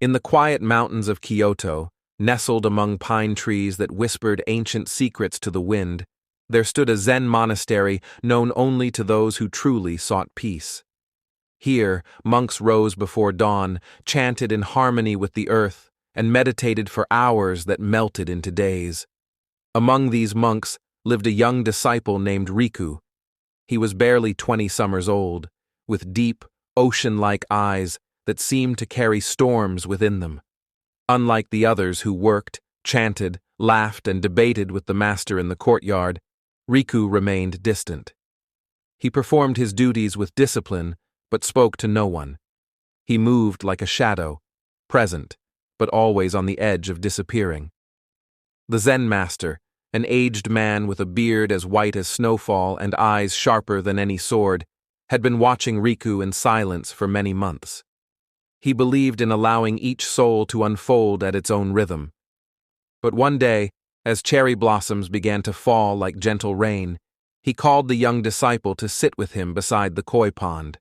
In the quiet mountains of Kyoto, nestled among pine trees that whispered ancient secrets to the wind, there stood a Zen monastery known only to those who truly sought peace. Here, monks rose before dawn, chanted in harmony with the earth, and meditated for hours that melted into days. Among these monks lived a young disciple named Riku. He was barely 20 summers old, with deep, ocean-like eyes that seemed to carry storms within them. Unlike the others who worked, chanted, laughed, and debated with the master in the courtyard, Riku remained distant. He performed his duties with discipline, but spoke to no one. He moved like a shadow, present, but always on the edge of disappearing. The Zen master, an aged man with a beard as white as snowfall and eyes sharper than any sword, had been watching Riku in silence for many months. He believed in allowing each soul to unfold at its own rhythm. But one day, as cherry blossoms began to fall like gentle rain, he called the young disciple to sit with him beside the koi pond.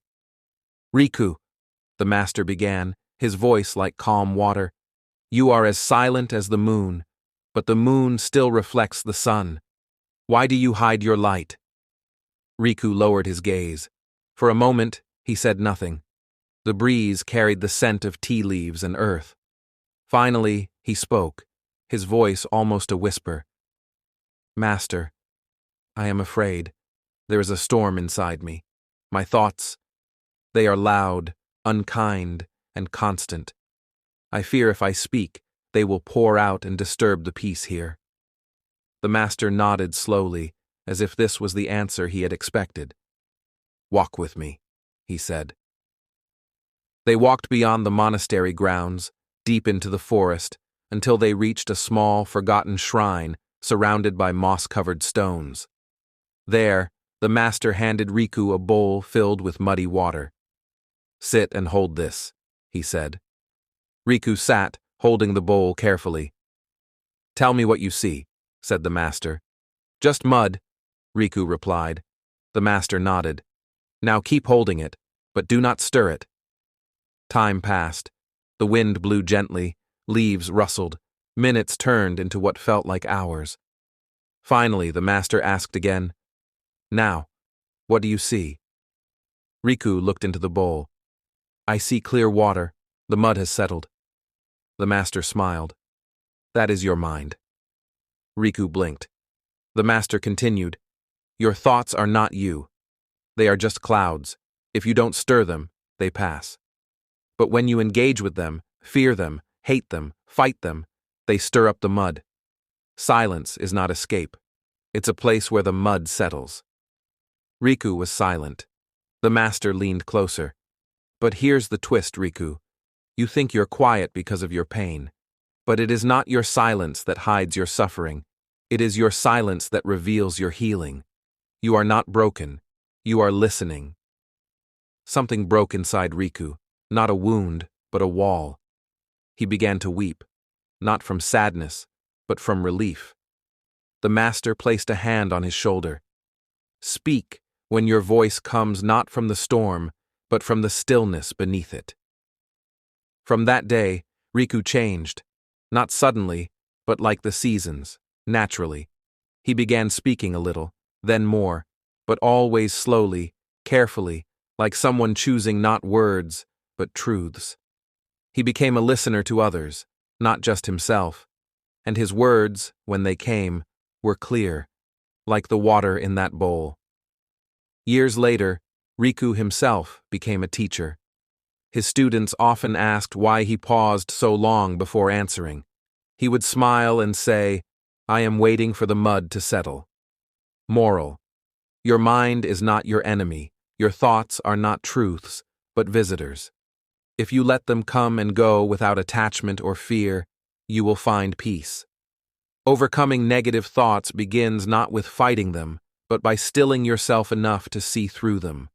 "Riku," the master began, his voice like calm water, "you are as silent as the moon, but the moon still reflects the sun. Why do you hide your light?" Riku lowered his gaze. For a moment, he said nothing. The breeze carried the scent of tea leaves and earth. Finally, he spoke, his voice almost a whisper. "Master, I am afraid. There is a storm inside me. My thoughts, they are loud, unkind, and constant. I fear if I speak, they will pour out and disturb the peace here." The master nodded slowly, as if this was the answer he had expected. "Walk with me," he said. They walked beyond the monastery grounds, deep into the forest, until they reached a small, forgotten shrine surrounded by moss-covered stones. There, the master handed Riku a bowl filled with muddy water. "Sit and hold this," he said. Riku sat, holding the bowl carefully. "Tell me what you see," said the master. "Just mud," Riku replied. The master nodded. "Now keep holding it, but do not stir it." Time passed. The wind blew gently, leaves rustled, minutes turned into what felt like hours. Finally, the master asked again, "Now, what do you see?" Riku looked into the bowl. "I see clear water. The mud has settled." The master smiled. "That is your mind." Riku blinked. The master continued, "Your thoughts are not you. They are just clouds. If you don't stir them, they pass. But when you engage with them, fear them, hate them, fight them, they stir up the mud. Silence is not escape. It's a place where the mud settles." Riku was silent. The master leaned closer. "But here's the twist, Riku. You think you're quiet because of your pain. But it is not your silence that hides your suffering. It is your silence that reveals your healing. You are not broken. You are listening." Something broke inside Riku, not a wound, but a wall. He began to weep, not from sadness, but from relief. The master placed a hand on his shoulder. "Speak when your voice comes not from the storm, but from the stillness beneath it." From that day, Riku changed, not suddenly, but like the seasons, naturally. He began speaking a little, then more, but always slowly, carefully, like someone choosing not words, but truths. He became a listener to others, not just himself, and his words, when they came, were clear, like the water in that bowl. Years later, Riku himself became a teacher. His students often asked why he paused so long before answering. He would smile and say, "I am waiting for the mud to settle." Moral: your mind is not your enemy. Your thoughts are not truths, but visitors. If you let them come and go without attachment or fear, you will find peace. Overcoming negative thoughts begins not with fighting them, but by stilling yourself enough to see through them.